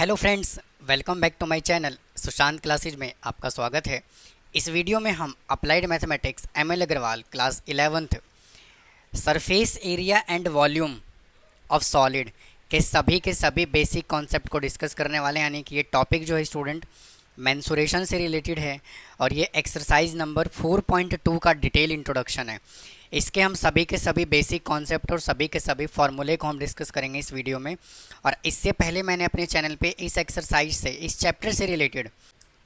Hello friends, welcome back to my channel Sushant classes में आपका स्वागत है। इस वीडियो में हम applied mathematics ML Agarwal class 11th surface area and volume of solid के सभी बेसिक कॉन्सेप्ट को डिस्कस करने वाले हैं। यानी कि ये टॉपिक जो है स्टूडेंट मेंसुरेशन से रिलेटेड है और ये एक्सरसाइज नंबर 4.2 का डिटेल इंट्रोडक्शन है। इसके हम सभी के सभी बेसिक कॉन्सेप्ट और सभी के सभी फॉर्मूले को हम डिस्कस करेंगे इस वीडियो में। और इससे पहले मैंने अपने चैनल पे इस एक्सरसाइज से, इस चैप्टर से रिलेटेड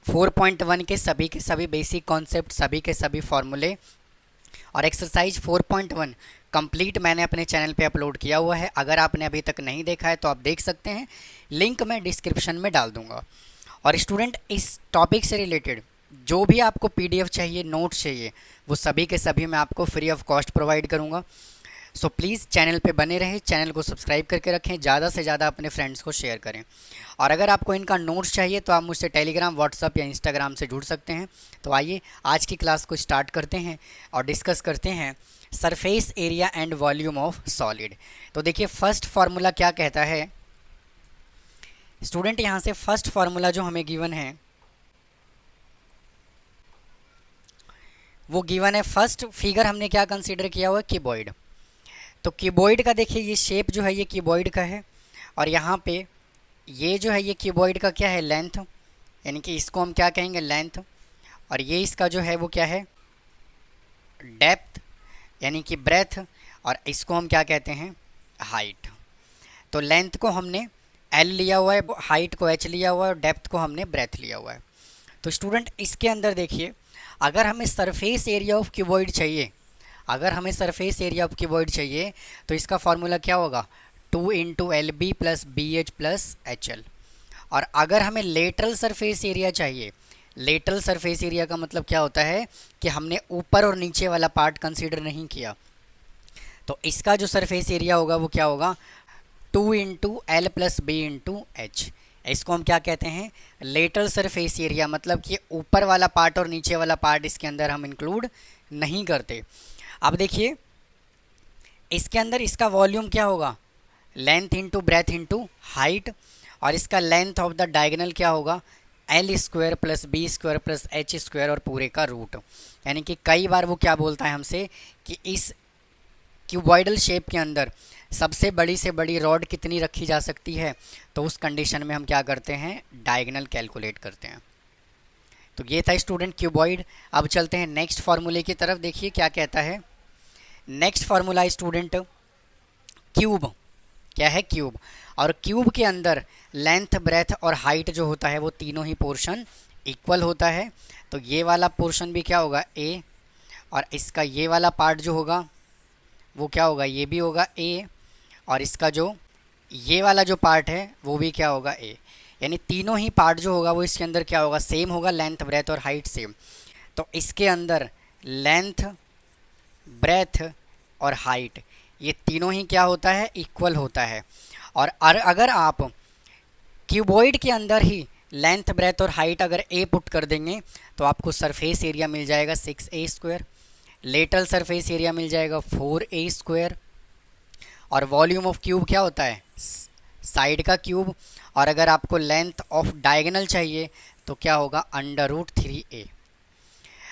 4.1 के सभी बेसिक कॉन्सेप्ट, सभी के सभी फॉर्मूले और एक्सरसाइज 4.1 कंप्लीट मैंने अपने चैनल पे अपलोड किया हुआ है। अगर आपने अभी तक नहीं देखा है तो आप देख सकते हैं, लिंक मैं डिस्क्रिप्शन में डाल दूँगा। और स्टूडेंट इस टॉपिक से रिलेटेड जो भी आपको पीडीएफ चाहिए, नोट्स चाहिए, वो सभी के सभी मैं आपको फ्री ऑफ कॉस्ट प्रोवाइड करूँगा। सो प्लीज़ चैनल पे बने रहें, चैनल को सब्सक्राइब करके रखें, ज़्यादा से ज़्यादा अपने फ्रेंड्स को शेयर करें। और अगर आपको इनका नोट्स चाहिए तो आप मुझसे टेलीग्राम, व्हाट्सअप या इंस्टाग्राम से जुड़ सकते हैं। तो आइए आज की क्लास को स्टार्ट करते हैं और डिस्कस करते हैं surface area and volume of solid. तो देखिए फर्स्ट फार्मूला क्या कहता है स्टूडेंट, यहाँ से फर्स्ट फार्मूला जो हमें गिवन है वो गिवन है। फर्स्ट फिगर हमने क्या कंसीडर किया हुआ है, क्यूबॉइड। तो क्यूबॉइड का देखिए ये शेप जो है ये क्यूबॉइड का है और यहाँ पे ये जो है ये क्यूबॉइड का क्या है, लेंथ, यानी कि इसको हम क्या कहेंगे, लेंथ। और ये इसका जो है वो क्या है, डेप्थ यानी कि ब्रेथ। और इसको हम क्या कहते हैं, हाइट। तो लेंथ को हमने एल लिया हुआ है, हाइट को एच लिया हुआ है और डेप्थ को हमने ब्रेथ लिया हुआ है। तो स्टूडेंट इसके अंदर देखिए, अगर हमें सरफेस एरिया ऑफ क्यूबॉइड चाहिए, अगर हमें सरफेस एरिया ऑफ क्यूबॉइड चाहिए तो इसका फार्मूला क्या होगा, 2 into L B plus B H plus H L. और अगर हमें लेटरल सरफेस एरिया चाहिए, लेटरल सरफेस एरिया का मतलब क्या होता है कि हमने ऊपर और नीचे वाला पार्ट कंसीडर नहीं किया, तो इसका जो सरफेस एरिया होगा वो क्या होगा, 2 into L plus B into H. इसको हम क्या कहते हैं, लेटरल सरफेस एरिया। मतलब कि ऊपर वाला पार्ट और नीचे वाला पार्ट इसके अंदर हम इंक्लूड नहीं करते। अब देखिए इसके अंदर इसका वॉल्यूम क्या होगा, length into breadth into height. और इसका लेंथ ऑफ द डायगोनल क्या होगा, L square plus B square plus H square और पूरे का रूट। यानी कि कई बार वो क्या बोलता है हमसे कि इस क्यूबॉइडल शेप के अंदर सबसे बड़ी से बड़ी रॉड कितनी रखी जा सकती है, तो उस कंडीशन में हम क्या करते हैं, डायगोनल कैलकुलेट करते हैं। तो ये था स्टूडेंट क्यूबॉइड। अब चलते हैं नेक्स्ट फार्मूले की तरफ। देखिए क्या कहता है नेक्स्ट फार्मूला स्टूडेंट, क्यूब। क्या है, क्यूब। और क्यूब के अंदर लेंथ, ब्रेथ और हाइट जो होता है वो तीनों ही पोर्शन इक्वल होता है। तो ये वाला पोर्शन भी क्या होगा, ए। और इसका ये वाला पार्ट जो होगा वो क्या होगा, ये भी होगा ए। और इसका जो ये वाला जो पार्ट है वो भी क्या होगा, ए। यानी तीनों ही पार्ट जो होगा वो इसके अंदर क्या होगा, सेम होगा, लेंथ, ब्रेथ और हाइट सेम। तो इसके अंदर लेंथ, ब्रेथ और हाइट ये तीनों ही क्या होता है, इक्वल होता है। और अगर आप क्यूबॉइड के अंदर ही लेंथ, ब्रेथ और हाइट अगर ए पुट कर देंगे तो आपको सरफेस एरिया मिल जाएगा 6a square, lateral surface area मिल जाएगा 4a स्क्वायर। और वॉल्यूम ऑफ क्यूब क्या होता है, साइड का क्यूब। और अगर आपको लेंथ ऑफ डायगोनल चाहिए तो क्या होगा, √3a।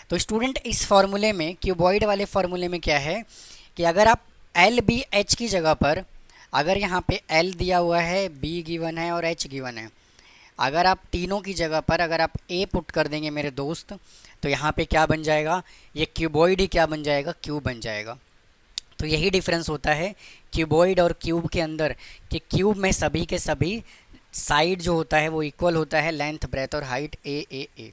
तो स्टूडेंट इस फार्मूले में, क्यूबॉइड वाले फार्मूले में क्या है कि अगर आप एल बी एच की जगह पर, अगर यहाँ पे एल दिया हुआ है, बी गिवन है और एच गिवन है, अगर आप तीनों की जगह पर अगर आप ए पुट कर देंगे मेरे दोस्त, तो यहाँ पे क्या बन जाएगा, ये क्यूबॉइड ही क्या बन जाएगा, क्यूब बन जाएगा। तो यही डिफरेंस होता है क्यूबॉइड और क्यूब के अंदर कि क्यूब में सभी के सभी साइड जो होता है वो इक्वल होता है, लेंथ, ब्रेथ और हाइट ए ए ए।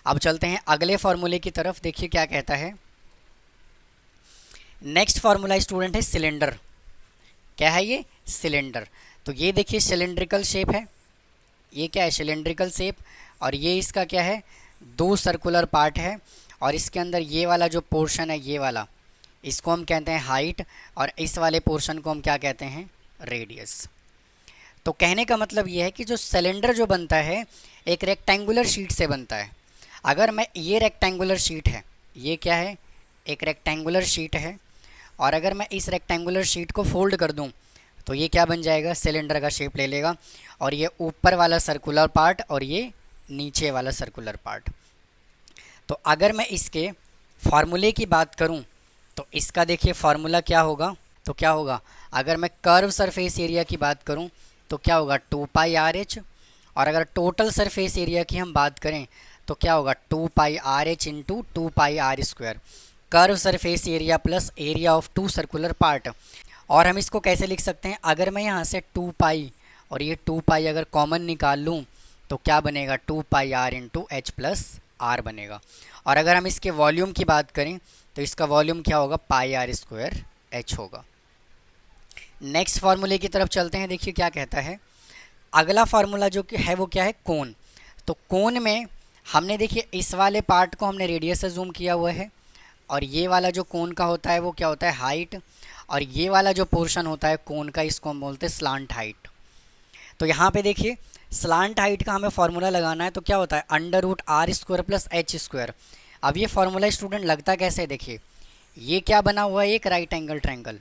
अब चलते हैं अगले फार्मूले की तरफ। देखिए क्या कहता है नेक्स्ट फार्मूला स्टूडेंट है सिलेंडर। क्या है ये, सिलेंडर। तो ये देखिए सिलेंड्रिकल शेप है, ये क्या है, सिलेंड्रिकल शेप। और ये इसका क्या है, 2 सर्कुलर पार्ट है। और इसके अंदर ये वाला जो पोर्शन है, ये वाला, इसको हम कहते हैं हाइट। और इस वाले पोर्शन को हम क्या कहते हैं, रेडियस। तो कहने का मतलब ये है कि जो सिलेंडर जो बनता है एक रेक्टेंगुलर शीट से बनता है। अगर मैं, ये रेक्टेंगुलर शीट है, ये क्या है, एक रेक्टेंगुलर शीट है। और अगर मैं इस रेक्टेंगुलर शीट को फोल्ड कर दूं तो ये क्या बन जाएगा, सिलेंडर का शेप ले लेगा, और ये ऊपर वाला सर्कुलर पार्ट और ये नीचे वाला सर्कुलर पार्ट। तो अगर मैं इसके फार्मूले की बात करूं तो इसका देखिए फार्मूला क्या होगा, तो क्या होगा, अगर मैं कर्व सरफेस एरिया की बात करूं तो क्या होगा 2 पाई आर एच, और अगर टोटल सरफेस एरिया की हम बात करें तो क्या होगा 2 pi r h into 2 pi r square, curve surface area plus area of 2 circular part. और हम इसको कैसे लिख सकते हैं, अगर मैं यहाँ से 2 पाई और ये 2 पाई अगर कॉमन निकाल लूँ तो क्या बनेगा 2 pi r into h plus r बनेगा। और अगर हम इसके वॉल्यूम की बात करें तो इसका वॉल्यूम क्या होगा, पाई आर स्क्वायर एच होगा। नेक्स्ट फार्मूले की तरफ चलते हैं, देखिए क्या कहता है। अगला फार्मूला जो कि है वो क्या है, कोन। तो कोन में हमने देखिए इस वाले पार्ट को हमने रेडियस से जूम किया हुआ है, और ये वाला जो कोन का होता है वो क्या होता है, हाइट, और ये वाला जो पोर्शन होता है कोन का इसको हम बोलते हैं स्लांट हाइट। तो यहाँ पे देखिए स्लांट हाइट का हमें फार्मूला लगाना है, तो क्या होता है under root R square plus H square. अब ये फार्मूला स्टूडेंट लगता कैसे है, देखिए ये क्या बना हुआ है, एक राइट एंगल ट्रायंगल,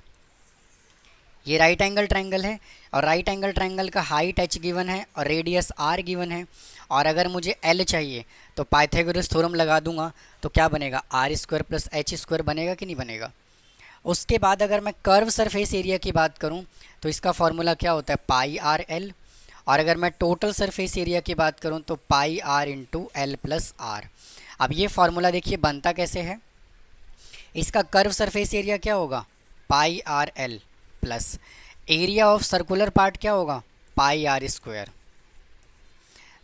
ये राइट एंगल ट्रायंगल है, और राइट एंगल ट्रायंगल का हाइट h गिवन है और रेडियस r गिवन है, और अगर मुझे l चाहिए तो पाइथागोरस थ्योरम लगा दूंगा, तो क्या बनेगा R square plus H square बनेगा कि नहीं बनेगा। उसके बाद अगर मैं कर्व सरफेस एरिया की बात करूं तो इसका फार्मूला क्या होता है पाई आर एल, और अगर मैं टोटल सरफेस एरिया की बात करूं तो pi r into L plus r. अब ये फार्मूला देखिए बनता कैसे है, इसका कर्व सरफेस एरिया क्या होगा pi r l plus area of circular part क्या होगा पाई आर स्क्वायर।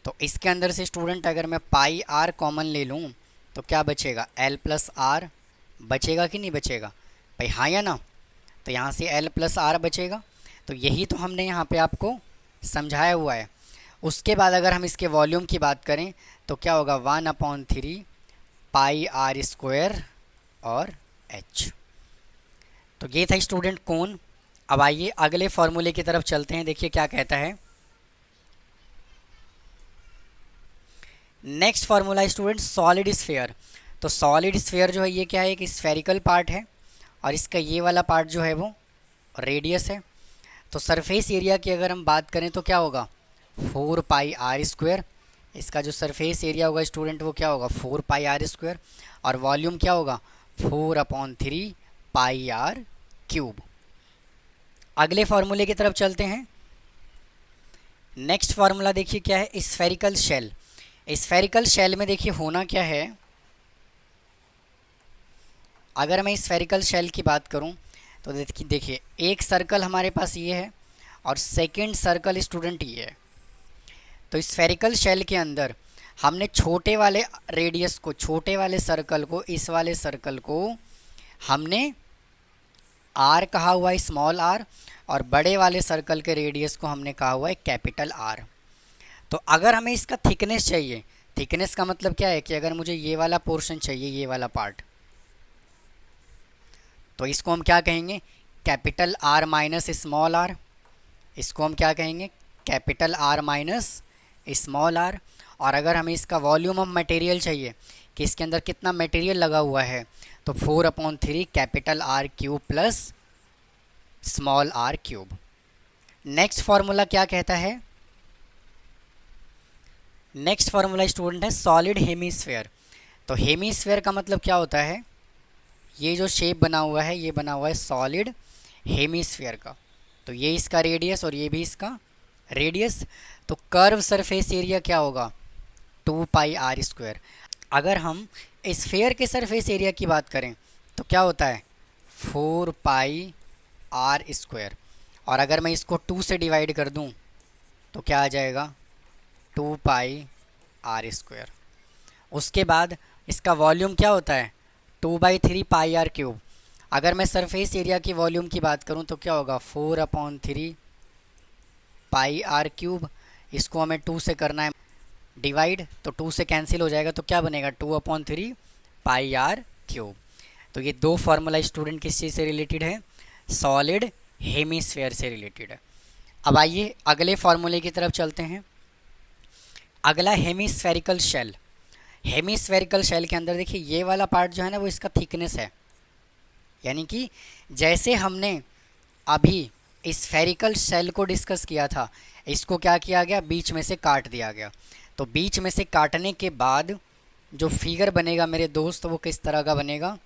तो इसके अंदर से स्टूडेंट अगर मैं पाई आर कॉमन ले लूँ तो क्या बचेगा एल प्लस आर बचेगा कि नहीं बचेगा भाई, हाँ या ना। तो यहाँ से एल प्लस आर बचेगा, तो यही तो हमने यहाँ पे आपको समझाया हुआ है। उसके बाद अगर हम इसके वॉल्यूम की बात करें तो क्या होगा 1/3 पाई आर स्क्वायर और एच। तो ये था स्टूडेंट कोन। अब आइए अगले फॉर्मूले की तरफ चलते हैं, देखिए क्या कहता है। Next formula student solid sphere. तो सॉलिड स्फीयर जो है ये क्या है, एक स्फेरिकल पार्ट है, और इसका ये वाला पार्ट जो है वो रेडियस है। तो सरफेस एरिया की अगर हम बात करें तो क्या होगा 4 पाई आर स्क्वायर, इसका जो सरफेस एरिया होगा स्टूडेंट वो क्या होगा 4 पाई आर स्क्वायर, और वॉल्यूम क्या होगा 4/3 पाई आर क्यूब। अगले फार्मूले की तरफ चलते हैं। नेक्स्ट फार्मूला देखिए क्या है, स्फेरिकल शेल। स्फेरिकल शेल में देखिए होना क्या है, अगर मैं स्फेरिकल शेल की बात करूं तो देखिए एक सर्कल हमारे पास ये है और सेकंड सर्कल स्टूडेंट ये है। तो स्फेरिकल शेल के अंदर हमने छोटे वाले रेडियस को, छोटे वाले सर्कल को, इस वाले सर्कल को हमने आर कहा हुआ है स्मॉल आर, और बड़े वाले सर्कल के रेडियस को हमने कहा हुआ है कैपिटल आर। तो अगर हमें इसका थिकनेस चाहिए, थिकनेस का मतलब क्या है कि अगर मुझे ये वाला पोर्शन चाहिए, ये वाला पार्ट, तो इसको हम क्या कहेंगे capital R minus small R, इसको हम क्या कहेंगे capital R minus small R. और अगर हमें इसका वॉल्यूम ऑफ मटेरियल चाहिए कि इसके अंदर कितना मटेरियल लगा हुआ है, तो 4/3 capital R cube plus small R cube. Next formula क्या कहता है, नेक्स्ट फार्मूला स्टूडेंट है सॉलिड हेमीस्फेयर। तो हेमीस्फेयर का मतलब क्या होता है, ये जो शेप बना हुआ है ये बना हुआ है सॉलिड हेमीस्फेयर का। तो ये इसका रेडियस और ये भी इसका रेडियस। तो कर्व सरफेस एरिया क्या होगा 2 पाई आर स्क्वायर। अगर हम स्फेयर के सरफेस एरिया की बात करें तो क्या होता है 4 पाई आर स्क्वायर, और अगर मैं इसको 2 से डिवाइड कर दूं तो क्या आ जाएगा 2 पाई आर स्क्वायर। उसके बाद इसका वॉल्यूम क्या होता है 2/3 पाई आर क्यूब। अगर मैं सरफेस एरिया की वॉल्यूम की बात करूं तो क्या होगा 4/3 पाई आर क्यूब। इसको हमें 2 से करना है डिवाइड, तो 2 से कैंसिल हो जाएगा, तो क्या बनेगा 2/3 पाई आर क्यूब। तो ये दो फार्मूला स्टूडेंट किस चीज़ से रिलेटेड है, सॉलिड हेमीस्फेयर से रिलेटेड है। अब आइए अगले फार्मूले की तरफ चलते हैं। अगला हेमीस्फेरिकल शेल। हेमीस्फेरिकल शेल के अंदर देखिए ये वाला पार्ट जो है ना वो इसका थिकनेस है, यानी कि जैसे हमने अभी स्फेरिकल शेल को डिस्कस किया था, इसको क्या किया गया, बीच में से काट दिया गया। तो बीच में से काटने के बाद जो फिगर बनेगा मेरे दोस्त वो किस तरह का बनेगा,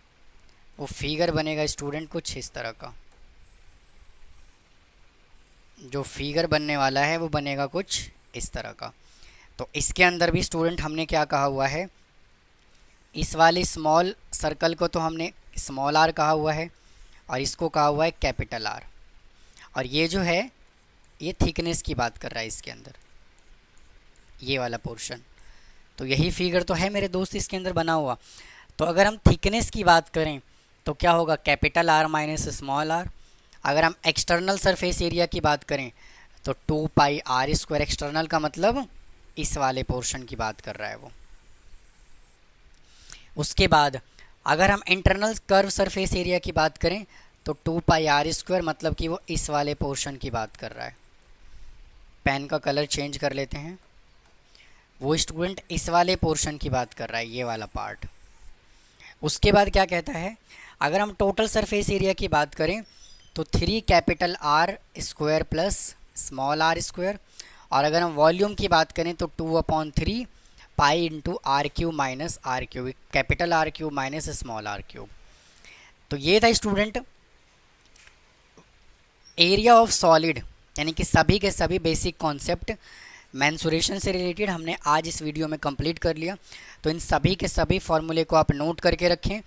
वो फिगर बनेगा स्टूडेंट कुछ इस तरह का। जो फिगर बनने वाला है वो बनेगा कुछ इस तरह का। तो इसके अंदर भी स्टूडेंट हमने क्या कहा हुआ है, इस वाले स्मॉल सर्कल को तो हमने स्मॉल आर कहा हुआ है और इसको कहा हुआ है कैपिटल आर। और ये जो है ये थिकनेस की बात कर रहा है इसके अंदर, ये वाला पोर्शन। तो यही फिगर तो है मेरे दोस्त इसके अंदर बना हुआ। तो अगर हम थिकनेस की बात करें तो क्या होगा, capital R minus small R. अगर हम एक्सटर्नल सरफेस एरिया की बात करें तो 2 पाई आर स्क्वायर, एक्सटर्नल का मतलब इस वाले पोर्शन की बात कर रहा है वो। उसके बाद अगर हम इंटरनल कर्व सरफेस एरिया की बात करें तो 2 पाई आर स्क्वायर, मतलब कि वो इस वाले पोर्शन की बात कर रहा है। पेन का कलर चेंज कर लेते हैं, वो स्टूडेंट इस वाले पोर्शन की बात कर रहा है, ये वाला पार्ट। उसके बाद क्या कहता है, अगर हम टोटल सरफेस एरिया की बात करें तो 3 capital R square plus small R square. और अगर हम वॉल्यूम की बात करें तो 2/3 pi into R cube minus R cube, capital R cube minus small R cube. तो ये था स्टूडेंट एरिया ऑफ सॉलिड, यानी कि सभी के सभी बेसिक कॉन्सेप्ट मेंसुरेशन से रिलेटेड हमने आज इस वीडियो में कंप्लीट कर लिया। तो इन सभी के सभी फॉर्मूले को आप नोट करके रखें।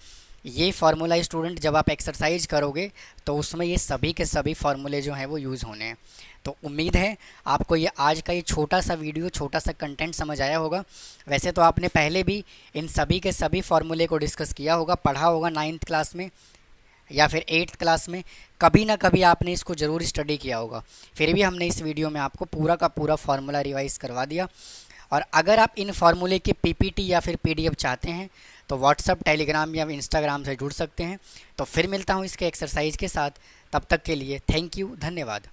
ये फार्मूला स्टूडेंट जब आप एक्सरसाइज करोगे तो उसमें ये सभी के सभी फार्मूले जो हैं वो यूज़ होने हैं। तो उम्मीद है आपको ये आज का ये छोटा सा वीडियो, छोटा सा कंटेंट समझ आया होगा। वैसे तो आपने पहले भी इन सभी के सभी फार्मूले को डिस्कस किया होगा, पढ़ा होगा 9th क्लास में या फिर 8th क्लास में, कभी ना कभी आपने इसको ज़रूर स्टडी किया होगा। फिर भी हमने इस वीडियो में आपको पूरा का पूरा फार्मूला रिवाइज़ करवा दिया। और अगर आप इन फार्मूले के पीपीटी या फिर पीडीएफ चाहते हैं तो व्हाट्सअप, टेलीग्राम या इंस्टाग्राम से जुड़ सकते हैं। तो फिर मिलता हूँ इसके एक्सरसाइज के साथ, तब तक के लिए थैंक यू, धन्यवाद।